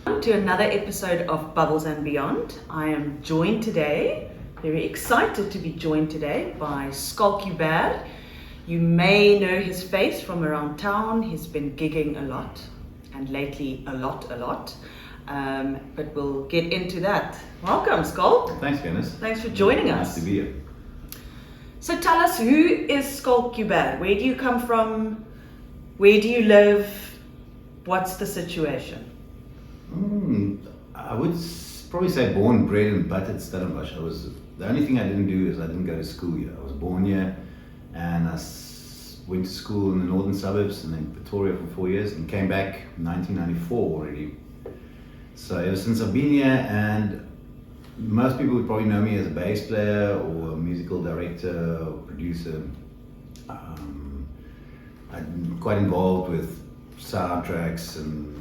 To another episode of Bubbles and Beyond. I am joined today, very excited to be joined today by Schalk Joubert. You may know his face from around town. He's been gigging a lot, and lately a lot. But we'll get into that. Welcome, Schalk. Thanks, Candice. Thanks for joining us. Nice to be here. So tell us, who is Schalk Joubert? Where do you come from? Where do you live? What's the situation? I would probably say born, bred and buttered Stellenbosch. The only thing I didn't do is I didn't go to school here. I was born here and I went to school in the northern suburbs and then Pretoria for 4 years and came back in 1994 already. So ever since I've been here, and most people would probably know me as a bass player or a musical director or producer. I'm quite involved with soundtracks and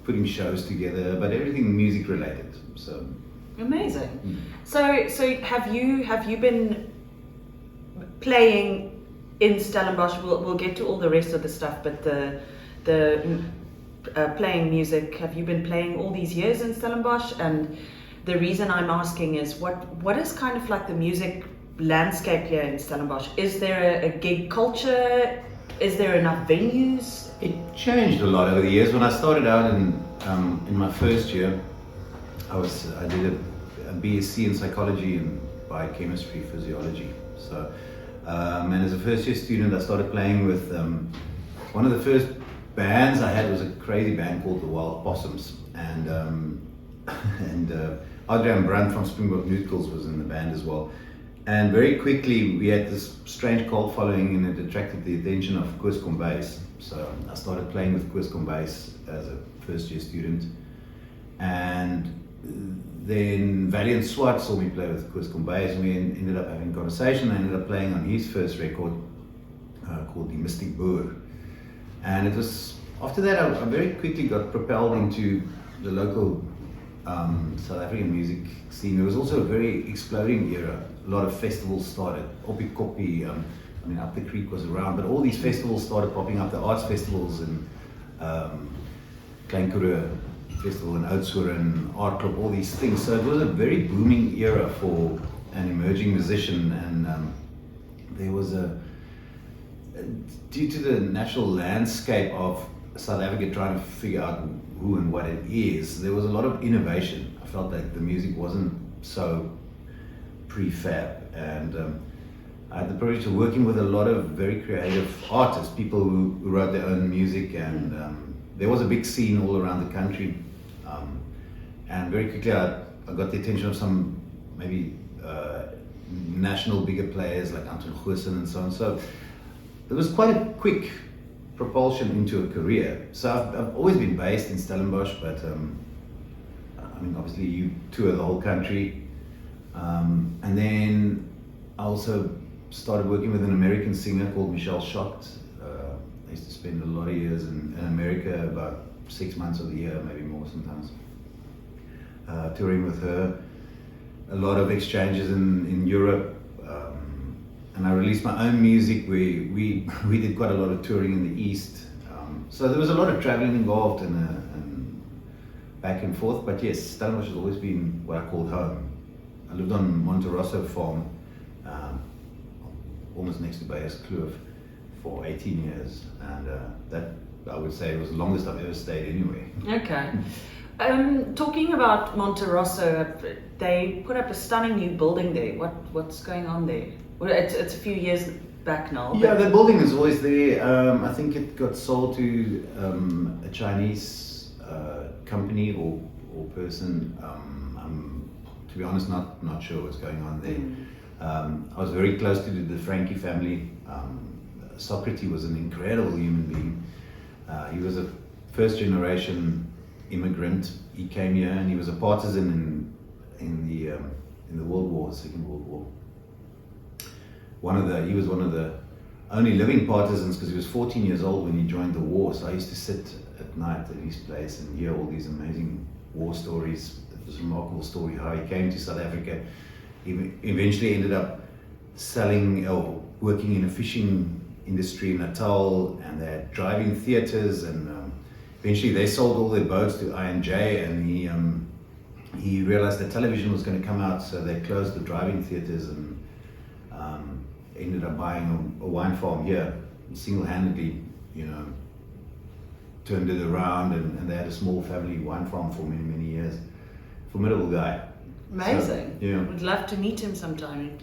putting shows together, but everything music related. So amazing. So have you been playing in Stellenbosch? We'll get to all the rest of the stuff, but the playing music, have you been playing all these years in Stellenbosch? And the reason I'm asking is what is kind of like the music landscape here in Stellenbosch? Is there a gig culture? Is there enough venues? it changed a lot over the years. When I started out in my first year, I did a BSc in psychology and biochemistry, physiology. So, and as a first year student, I started playing with one of the first bands I had was a crazy band called the Wild Possums, and Adrian Brandt from Springbok Musicals was in the band as well. And very quickly we had this strange cult following, and it attracted the attention of Koos Kombuis. So I started playing with Koos Kombuis as a first year student, and then Valiant Swart saw me play with Koos Kombuis, and we ended up having a conversation. I ended up playing on his first record called The Mystic Boer. And it was, after that I very quickly got propelled into the local South African music scene. There was also a very exploding era. A lot of festivals started. Oppie Koppie, Up the Creek was around, but all these festivals started popping up. The arts festivals and Klein Kruger Festival in Oudtshoorn, Art Club, all these things. So it was a very booming era for an emerging musician, and there was due to the natural landscape of South Africa trying to figure out who and what it is, there was a lot of innovation. I felt like the music wasn't so prefab, and I had the privilege of working with a lot of very creative artists, people who wrote their own music, and there was a big scene all around the country, and very quickly I got the attention of some maybe national bigger players like Anton Goosen and so on. So it was quite a quick propulsion into a career. So I've always been based in Stellenbosch, but obviously you tour the whole country. And then I also started working with an American singer called Michelle Shocked. I used to spend a lot of years in America, about 6 months of the year, maybe more sometimes, touring with her. A lot of exchanges in Europe. And I released my own music. We did quite a lot of touring in the East. So there was a lot of traveling involved and back and forth. But yes, Stellenbosch has always been what I called home. I lived on Monte Rosso farm, almost next to Beyers Kloof, for 18 years. And that, I would say, was the longest I've ever stayed anyway. Okay. Talking about Monte Rosso, they put up a stunning new building there. What's going on there? Well, it's a few years back now. Yeah, the building is always there. I think it got sold to a Chinese company or person. I'm, to be honest, not sure what's going on there. I was very close to the Frankie family. Socrates was an incredible human being. He was a first generation immigrant. He came here and he was a partisan in the World War, Second World War. He was one of the only living partisans, because he was 14 years old when he joined the war. So I used to sit at night at his place and hear all these amazing war stories. It was a remarkable story how he came to South Africa. He eventually ended up selling or working in a fishing industry in Natal, and they're driving theatres, and eventually they sold all their boats to I&J, and he realized that television was going to come out, so they closed the drive-in theaters and ended up buying a wine farm here, single-handedly, turned it around, and they had a small family wine farm for many, many years. Formidable guy. Amazing. So, yeah. Would love to meet him sometime.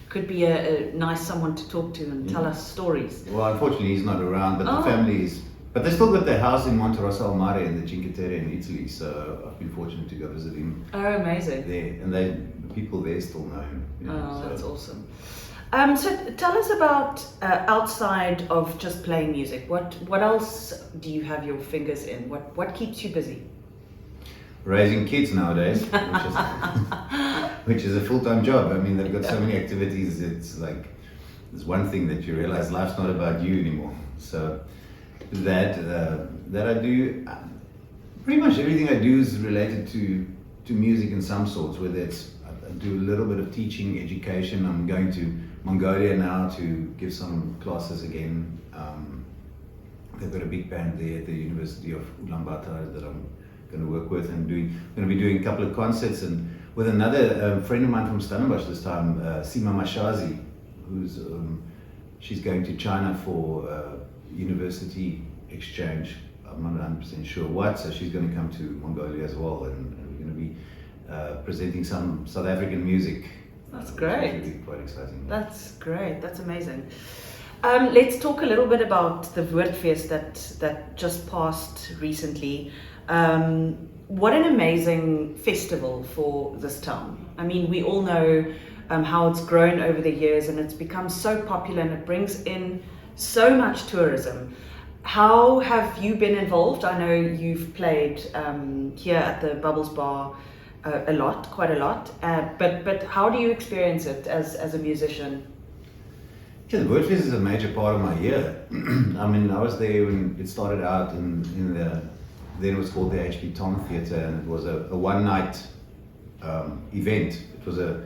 Could be a nice someone to talk to and tell us stories. Well, unfortunately he's not around, but the family is. But they still got their house in Monte Rosa al Mare in the Cinque Terre in Italy, so I've been fortunate to go visit him. Oh, amazing. There, and the people there still know him. That's awesome. So tell us about outside of just playing music. What else do you have your fingers in? What keeps you busy? Raising kids nowadays, which is a full-time job. I mean, they've got so many activities. It's like there's one thing that you realize life's not about you anymore. So that I do. Pretty much everything I do is related to music in some sorts. Whether it's I do a little bit of teaching, education. I'm going to Mongolia now to give some classes again. They've got a big band there at the University of Ulaanbaatar that I'm going to work with, and going to be doing a couple of concerts, and with another friend of mine from Stellenbosch this time, Sima Mashazi, who's she's going to China for university exchange. I'm not 100% sure what, so she's going to come to Mongolia as well, and we're going to be presenting some South African music. That's great. Which will be quite exciting. That's great. That's amazing. Let's talk a little bit about the Woordfeest that just passed recently. What an amazing festival for this town. I mean, we all know how it's grown over the years, and it's become so popular, and it brings in so much tourism. How have you been involved? I know you've played here at the Bubbles Bar quite a lot, but how do you experience it as a musician? Yeah, the Woordfeest is a major part of my year. I mean, I was there when it started out in the, then it was called the HP Tom Theatre, and it was a one-night event. It was a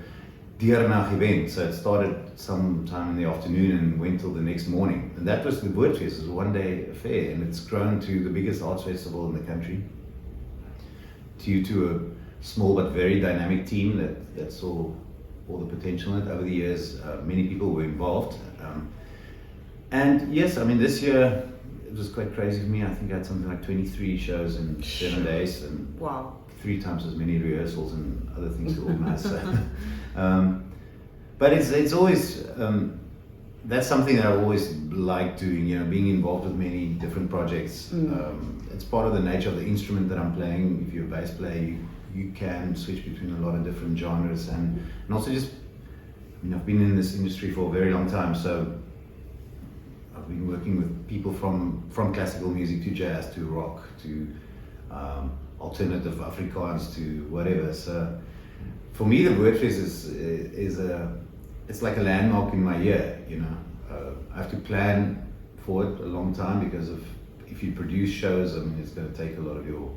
Diernach event, so it started sometime in the afternoon and went till the next morning. And that was the Woordfeest. It was a one-day affair, and it's grown to the biggest arts festival in the country, due to a small but very dynamic team that saw all the potential in it. Over the years, many people were involved. And yes, I mean, this year it was quite crazy for me. I think I had something like 23 shows in 7 days, and wow, 3 times as many rehearsals and other things to organize. But it's always, that's something that I always like doing, being involved with many different projects. It's part of the nature of the instrument that I'm playing. If you're a bass player, you can switch between a lot of different genres, and also just, I've been in this industry for a very long time, so I've been working with people from classical music to jazz to rock to alternative Afrikaans to whatever. So for me, the Woordfeest it's like a landmark in my year. I have to plan for it a long time, because if you produce shows, I mean, it's going to take a lot of your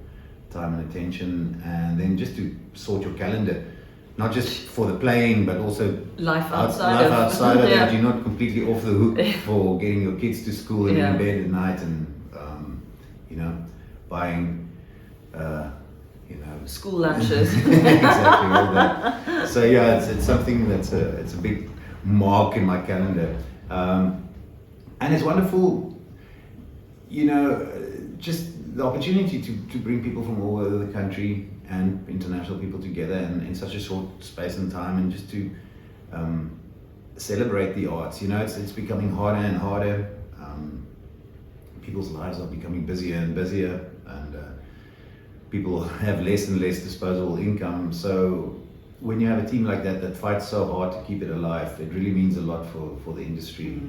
time and attention, and then just to sort your calendar, not just for the playing, but also life outside of it. You're not completely off the hook for getting your kids to school and in bed at night, and buying school lunches. Exactly, all that. So yeah, it's something that's it's a big mark in my calendar, and it's wonderful, just the opportunity to bring people from all over the country and international people together in such a short space and time, and just to celebrate the arts. It's becoming harder and harder. People's lives are becoming busier and busier, and people have less and less disposable income. So when you have a team like that fights so hard to keep it alive, it really means a lot for the industry.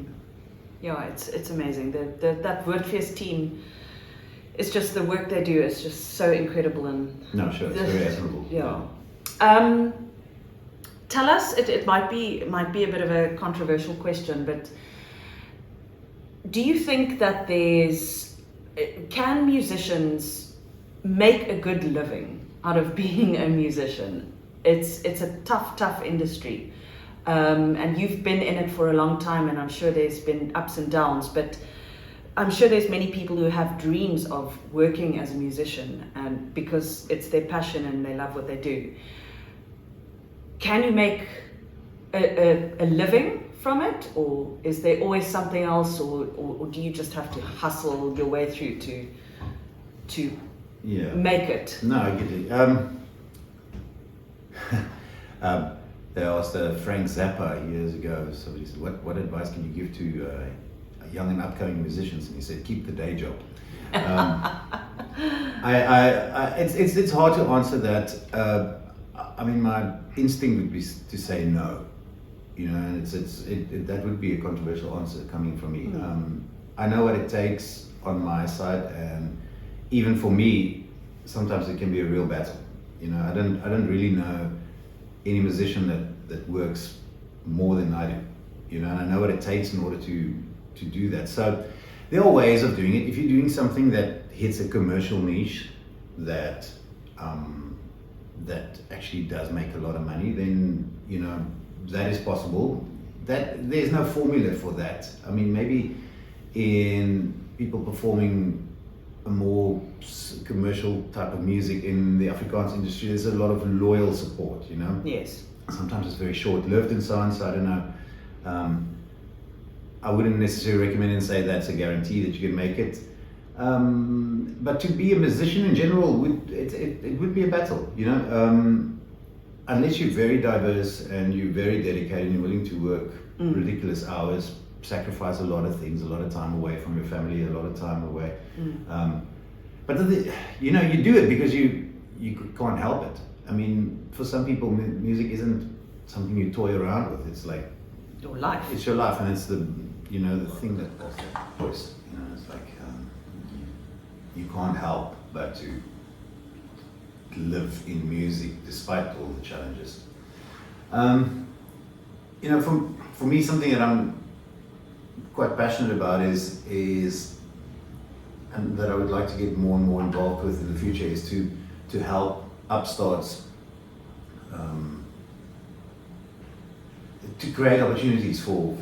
Yeah, it's amazing. That Woordfeest team, it's just the work they do is just so incredible, and no, sure, it's very admirable. Yeah. Tell us, it might be a bit of a controversial question, but do you think that can musicians make a good living out of being a musician? It's a tough industry, and you've been in it for a long time, and I'm sure there's been ups and downs, but I'm sure there's many people who have dreams of working as a musician, and because it's their passion and they love what they do. Can you make a living from it, or is there always something else, or do you just have to hustle your way through to make it? No, I get it. They asked Frank Zappa years ago. Somebody said, "What advice can you give to young and upcoming musicians?" And he said, "Keep the day job." It's hard to answer that. I mean, my instinct would be to say no. You know, and that would be a controversial answer coming from me. I know what it takes on my side, and even for me, sometimes it can be a real battle. You know, I don't really know any musician that works more than I do. You know, and I know what it takes in order to do that. So there are ways of doing it. If you're doing something that hits a commercial niche that actually does make a lot of money, then you know that is possible. That there's no formula for that. I mean, maybe in people performing a more commercial type of music in the Afrikaans industry, there's a lot of loyal support, you know? Yes. Sometimes it's very short-lived and so on, so I don't know. I wouldn't necessarily recommend and say that's a guarantee that you can make it. But to be a musician in general, it would be a battle, you know? Unless you're very diverse and you're very dedicated and you're willing to work ridiculous hours, sacrifice a lot of things, a lot of time away from your family, a lot of time away. But you know, you do it because you can't help it. I mean, for some people, music isn't something you toy around with. It's like your life. It's your life, and it's the thing that does that choice. You know, it's like you can't help but to live in music despite all the challenges. You know, for me, something that I'm quite passionate about is and that I would like to get more and more involved with in the future is to help upstarts to create opportunities for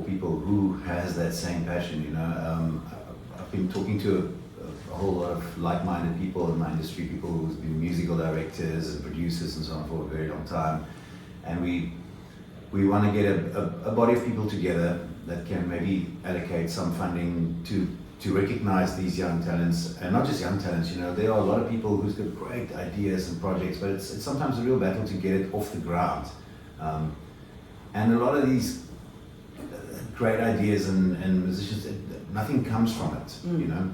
people who has that same passion. You know, I've been talking to a whole lot of like-minded people in my industry, people who've been musical directors and producers and so on for a very long time, and we want to get a body of people together that can maybe allocate some funding to recognize these young talents, and not just young talents. You know, there are a lot of people who's got great ideas and projects, but it's sometimes a real battle to get it off the ground. And a lot of these great ideas and musicians, nothing comes from it. You know,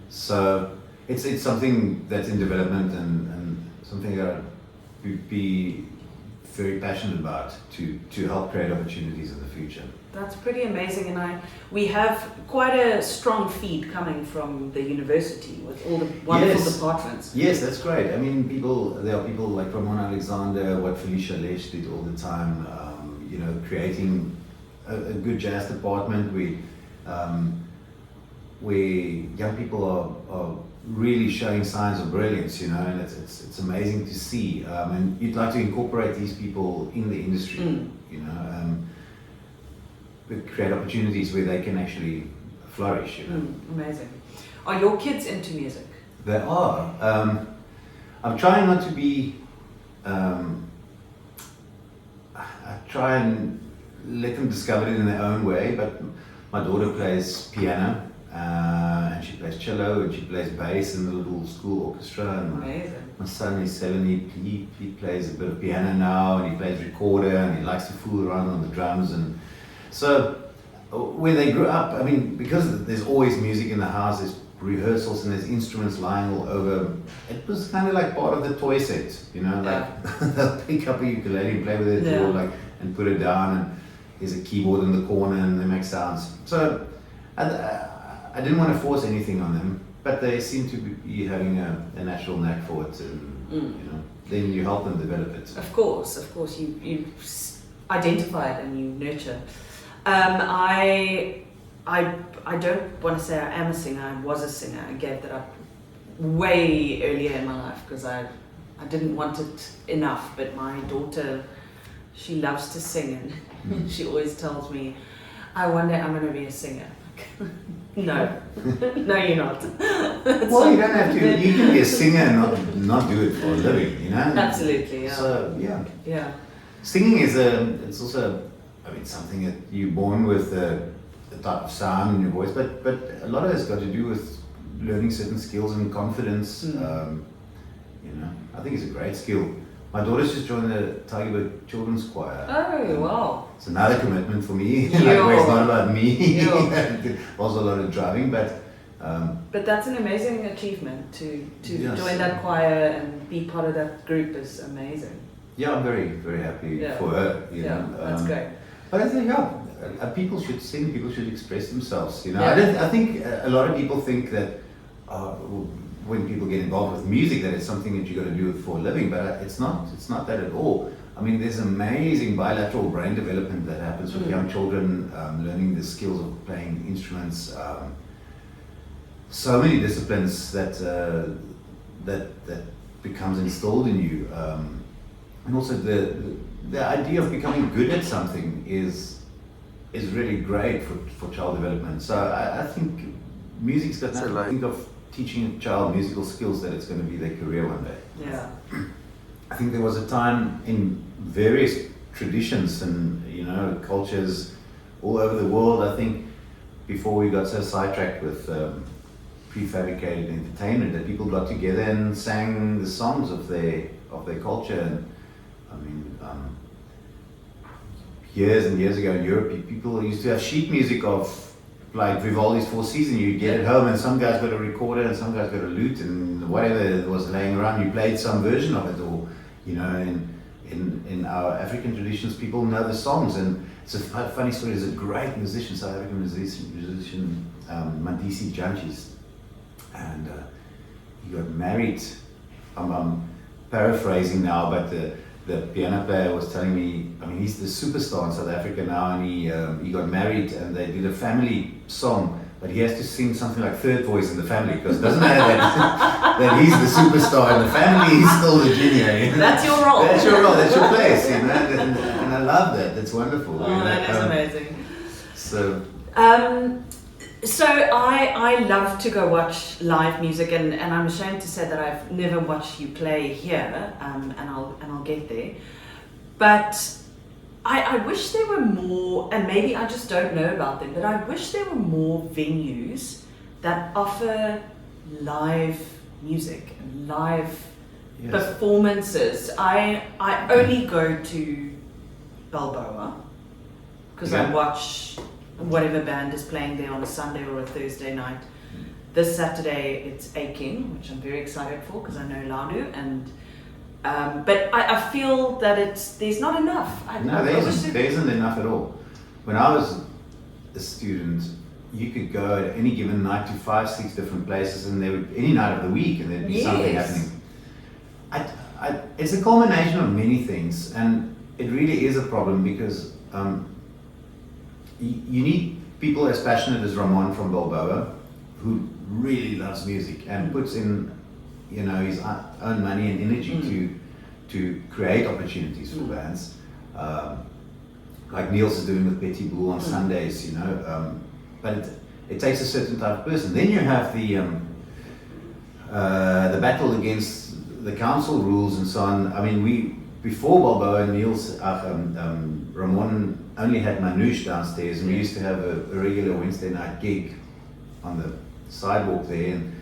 so it's something that's in development and something that I'd be very passionate about to help create opportunities in the future. That's pretty amazing, and we have quite a strong feed coming from the university with all the wonderful departments. Yes, that's great. I mean, there are people like Ramon Alexander, what Felicia Lesch did all the time, you know, creating a good jazz department where young people are really showing signs of brilliance, you know, and it's amazing to see. And you'd like to incorporate these people in the industry, you know, create opportunities where they can actually flourish, you know. Amazing. Are your kids into music? They are. I'm trying not to be, I try and let them discover it in their own way, but my daughter plays piano, and she plays cello, and she plays bass in the little school orchestra. And my son is 7, he plays a bit of piano now, and he plays recorder, and he likes to fool around on the drums. And so when they grew up, I mean, because there's always music in the house, there's rehearsals and there's instruments lying all over, it was kind of like part of the toy set, you know, like they'll pick up a ukulele and play with it, or like, and put it down, and there's a keyboard in the corner and they make sounds. So I didn't want to force anything on them, but they seem to be having a natural knack for it, and you know, then you help them develop it. Of course, you identify it and you nurture. I don't want to say I am a singer. I was a singer. I gave that up way earlier in my life because I didn't want it enough. But my daughter, she loves to sing, and she always tells me, one day I'm going to be a singer. No, no, you're not. Well, you don't have to. You can be a singer and not do it for a living, you know. Absolutely, yeah. So Yeah. singing is it's also, I mean, something that you're born with the type of sound in your voice, but a lot of it's got to do with learning certain skills and confidence. You know, I think it's a great skill. My daughter's just joined the Joubert Children's Choir. Oh, wow. It's another commitment for me. Yo. Like, where it's not about me. Yo. Also a lot of driving, but that's an amazing achievement to Yes. join that choir and be part of that group is amazing. yeah, I'm very, very happy Yeah. for her. You Yeah, know. that's great. But I think, people should sing, people should express themselves, you know. Yeah. I think a lot of people think that when people get involved with music that it's something that you got to do it for a living, but it's not that at all. I mean, there's amazing bilateral brain development that happens with young children, learning the skills of playing instruments, so many disciplines that becomes installed in you, and also the idea of becoming good at something is really great for child development. So I think music's got nothing to think of teaching a child musical skills that it's going to be their career one day. Yeah. I think there was a time in various traditions and, you know, cultures all over the world, I think, before we got so sidetracked with prefabricated entertainment, that people got together and sang the songs of their culture. And I mean, years and years ago in Europe, people used to have sheet music of like Vivaldi's Four Seasons. You get it home and some guys got a recorder and some guys got a lute, and whatever was laying around, you played some version of it. Or, you know, in our African traditions, people know the songs. And it's a funny story. There's a great musician, South African musician, Mandisi Janchis, and he got married. I'm paraphrasing now, but the piano player was telling me, I mean, he's the superstar in South Africa now, and he got married and they did a family song, but he has to sing something like third voice in the family, because it doesn't matter that he's the superstar in the family, he's still the junior. You know? That's your role. That's your role, that's your place, you know, and I love that, that's wonderful. Oh, you know? that is amazing. So, I love to go watch live music, and I'm ashamed to say that I've never watched you play here, and I'll get there. But I wish there were more, and maybe I just don't know about them, but I wish there were more venues that offer live music and live yes. performances. I only go to Balboa because I watch whatever band is playing there on a Sunday or a Thursday night. This Saturday it's Aching, which I'm very excited for because I know Laudu, and but I feel that there's not enough. There isn't enough at all. When I was a student, you could go at any given night to 5-6 different places, and there would any night of the week, and there'd be something happening. It's a culmination of many things, and it really is a problem because you need people as passionate as Ramon from Balboa, who really loves music and puts in, you know, his own money and energy to create opportunities for bands, like Niels is doing with Petites on Sundays, you know. But it takes a certain type of person. Then you have the battle against the council rules and so on. I mean, before Balboa and Niels, Ramon only had Manouche downstairs, and we used to have a regular Wednesday night gig on the sidewalk there. And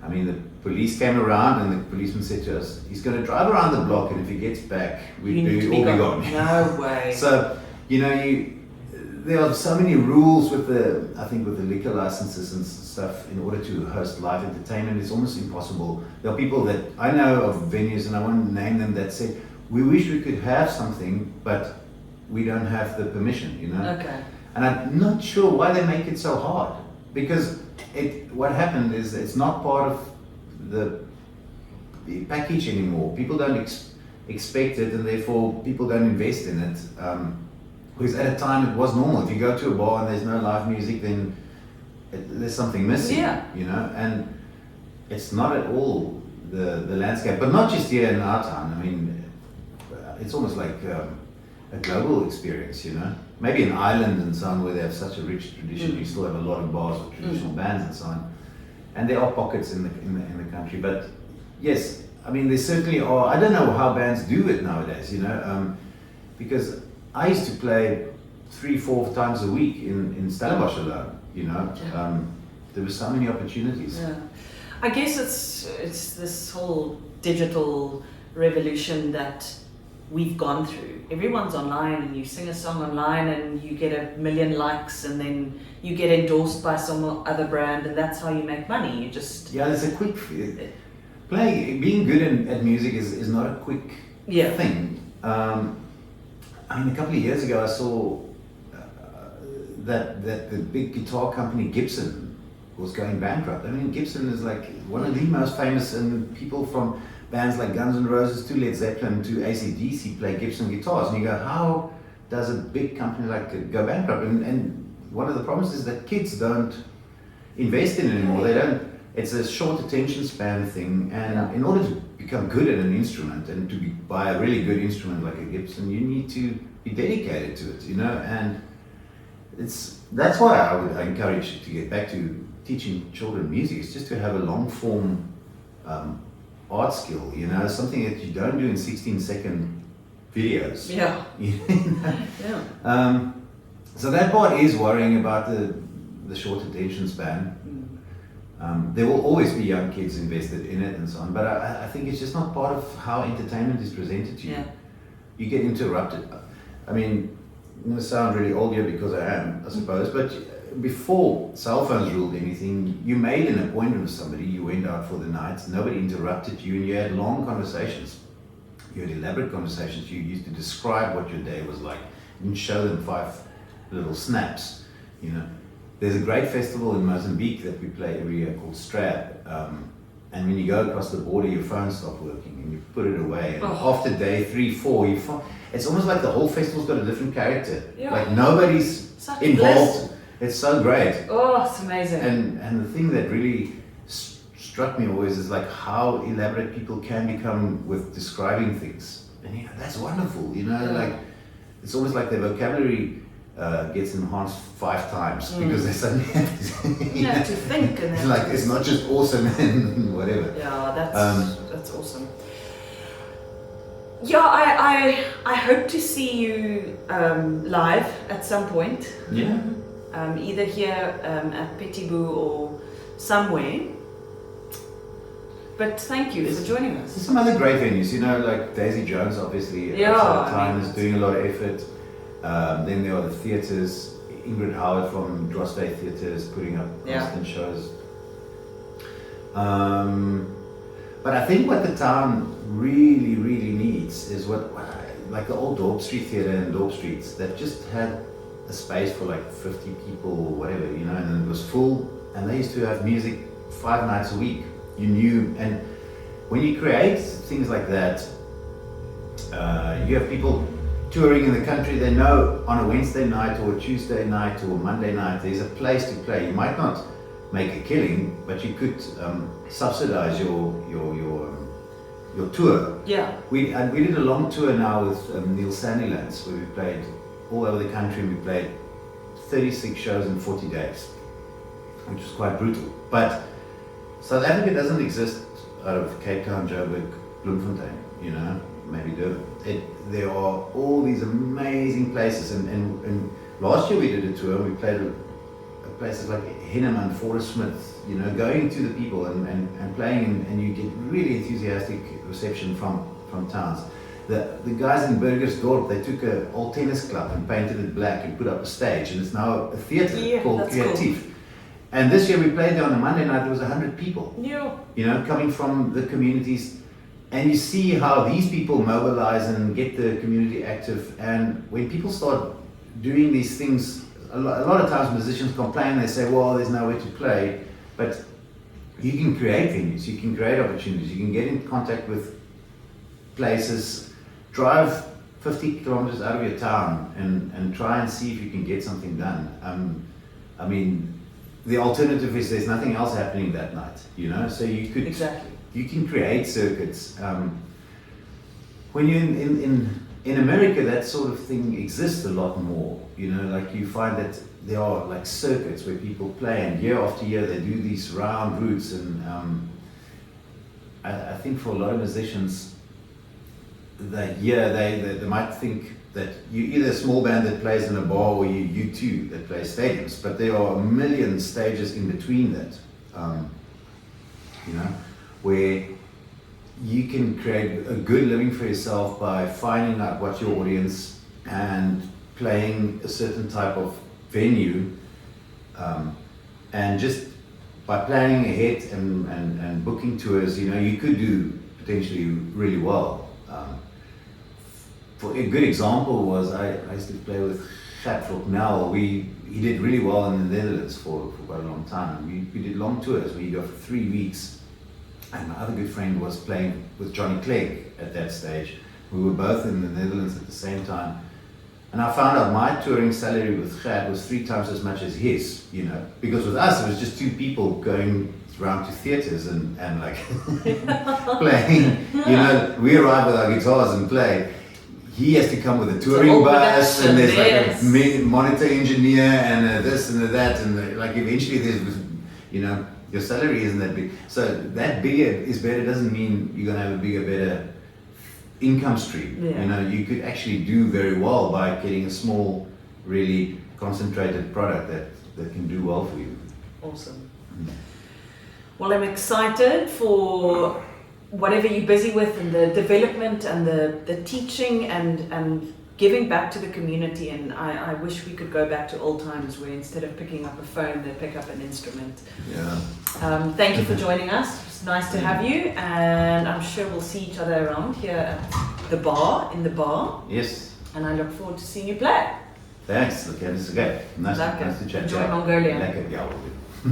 I mean, the police came around, and the policeman said to us, he's going to drive around the block, and if he gets back, we'll all be gone. No way. So, you know, there are so many rules with the liquor licenses and stuff in order to host live entertainment. It's almost impossible. There are people that I know of venues, and I won't name them, that said, we wish we could have something, but we don't have the permission, you know? Okay. And I'm not sure why they make it so hard, because what happened is it's not part of the package anymore. People don't expect it, and therefore people don't invest in it. Because at a time it was normal. If you go to a bar and there's no live music, then there's something missing, you know? And it's not at all the landscape, but not just here in our town. I mean, it's almost like a global experience, you know? maybe in Ireland and so on, where they have such a rich tradition, you still have a lot of bars with traditional bands and so on. And there are pockets in the country, but yes, I mean there certainly are. I don't know how bands do it nowadays, because I used to play 3-4 times a week in Stellenbosch alone. There were so many opportunities. Yeah. I guess it's this whole digital revolution that we've gone through. Everyone's online, and you sing a song online and you get 1 million likes, and then you get endorsed by some other brand, and that's how you make money. You just there's a quick being good at music is not a quick thing. I mean, a couple of years ago I saw that the big guitar company Gibson was going bankrupt. I mean, Gibson is like one of the most famous, and people from bands like Guns N' Roses to Led Zeppelin to AC/DC play Gibson guitars, and you go, how does a big company like that go bankrupt? And one of the problems is that kids don't invest in it anymore. They don't. It's a short attention span thing, and in order to become good at an instrument and to buy a really good instrument like a Gibson, you need to be dedicated to it, and that's why I would encourage to get back to teaching children music. It's just to have a long form art skill, something that you don't do in 16-second videos. So that part is worrying about the short attention span. There will always be young kids invested in it and so on, but I think it's just not part of how entertainment is presented to you. You get interrupted. I mean, I'm going to sound really old here because I am, I suppose, but before cell phones ruled anything, you made an appointment with somebody, you went out for the night, nobody interrupted you, and you had long conversations. You had elaborate conversations. You used to describe what your day was like and show them 5 little snaps. There's a great festival in Mozambique that we play every year called Strab, and when you go across the border, your phone stops working and you put it away, and after day 3-4 it's almost like the whole festival's got a different character. Like nobody's involved. It's so great. Oh, it's amazing. And the thing that really struck me always is like how elaborate people can become with describing things, and that's wonderful. Like it's almost like their vocabulary gets enhanced 5 times because they suddenly have to think. And it's like it's not just awesome and whatever. That's awesome. I hope to see you live at some point. Either here at Petites or somewhere. But thank you for joining us. There's some other great venues, like Daisy Jones, obviously. Is doing a lot of effort. Then there are the theatres. Ingrid Howard from Dross Bay Theatre is putting up constant shows. But I think what the town really, really needs is like the old Dorp Street Theatre in Dorp Streets that just had a space for like 50 people or whatever, and it was full, and they used to have music 5 nights a week. You knew, and when you create things like that, you have people touring in the country. They know on a Wednesday night or a Tuesday night or a Monday night there's a place to play. You might not make a killing, but you could subsidize your tour. We did a long tour now with Neil Sandilands, where we played all over the country, and we played 36 shows in 40 days, which was quite brutal. But South Africa doesn't exist out of Cape Town, Joburg, Bloemfontein, maybe Durban. There are all these amazing places, and last year we did a tour, and we played at places like Hinneman, Forest Smith, going to the people and playing, and you get really enthusiastic reception from towns. The guys in Burgersdorp, they took an old tennis club and painted it black and put up a stage, and it's now a theatre called Creatief. Cool. And this year we played there on a Monday night. There was 100 people. Coming from the communities, and you see how these people mobilize and get the community active. And when people start doing these things, a lot of times musicians complain. They say, "Well, there's nowhere to play," but you can create venues. You can create opportunities. You can get in contact with places. Drive 50 kilometers out of your town and try and see if you can get something done. I mean, the alternative is there's nothing else happening that night, so you could you can create circuits. When you're in in America, that sort of thing exists a lot more. You know, like you find that there are like circuits where people play, and year after year they do these round routes. And I think for a lot of musicians, they might think that you're either a small band that plays in a bar or you two that play stadiums, but there are a million stages in between that, you know, where you can create a good living for yourself by finding out what your audience and playing a certain type of venue, and just by planning ahead and booking tours, you know, you could do potentially really well. For a good example was I used to play with Schalk Joubert. He did really well in the Netherlands for quite a long time. We did long tours. We go for 3 weeks. And my other good friend was playing with Johnny Clegg at that stage. We were both in the Netherlands at the same time. And I found out my touring salary with Chad was 3 times as much as his, you know, because with us it was just 2 people going around to theatres and like playing, you know, we arrive with our guitars and play. He has to come with a touring bus, and there's like a monitor engineer and this and that, and like eventually there's, you know, your salary isn't that big. So that bigger is better doesn't mean you're going to have a bigger, better income stream. Yeah. You know, you could actually do very well by getting a small, really concentrated product that can do well for you. Awesome. Well, I'm excited for whatever you're busy with, and the development and the teaching and giving back to the community. And I wish we could go back to old times where instead of picking up a phone, they pick up an instrument. Yeah. Thank you for joining us. It's nice to have you, and I'm sure we'll see each other around here at the bar, in the bar. Yes. And I look forward to seeing you play. Thanks. Okay, this is good. Nice to chat. Enjoy Mongolia. Lekker, ja, will do.